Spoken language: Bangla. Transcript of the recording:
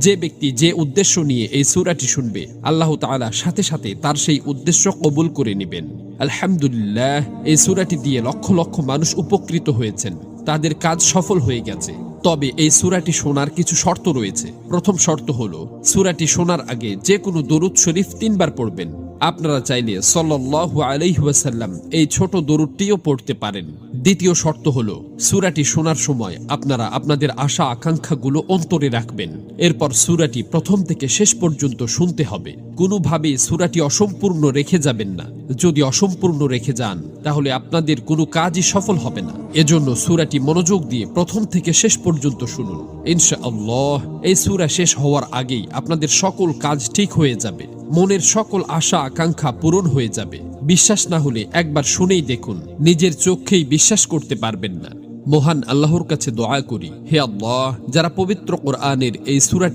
যে ব্যক্তি যে উদ্দেশ্য নিয়ে এই সূরাটি শুনবে, আল্লাহ তাআলা সাথে সাথে তার সেই উদ্দেশ্য কবুল করে নেবেন। আলহামদুলিল্লাহ, এই সূরাটি দিয়ে লক্ষ লক্ষ মানুষ উপকৃত হয়েছেন, তাদের কাজ সফল হয়ে গেছে। তবে এই সূরাটি শোনার কিছু শর্ত রয়েছে। প্রথম শর্ত হলো, সূরাটি শোনার আগে যে কোনো দরুদ শরীফ 3 বার পড়বেন। আপনারা চাইলে সাল্লাল্লাহু আলাইহি ওয়াসাল্লাম এই ছোট দরুদটিও পড়তে পারেন। দ্বিতীয় শর্ত হলো, সূরাটি শোনার সময় আপনারা আপনাদের আশা আকাঙ্ক্ষাগুলো অন্তরে রাখবেন। এরপর সূরাটি প্রথম থেকে শেষ পর্যন্ত শুনতে হবে। কোনোভাবেই সূরাটি অসম্পূর্ণ রেখে যাবেন না। যদি অসম্পূর্ণ রেখে যান, তাহলে আপনাদের কোনো কাজই সফল হবে না। এজন্য সূরাটি মনোযোগ দিয়ে প্রথম থেকে শেষ পর্যন্ত শুনুন। ইনশাআল্লাহ এই সূরা শেষ হওয়ার আগেই আপনাদের সকল কাজ ঠিক হয়ে যাবে, মনের সকল আশা আকাঙ্ক্ষা পূরণ হয়ে যাবে। বিশ্বাস না হলে একবার শুনেই দেখুন, নিজের চোখেই বিশ্বাস করতে পারবেন না। মহান আল্লাহর কাছে দোয়া করি, হে আল্লাহ, যারা পবিত্র কোরআনের এই সূরাটি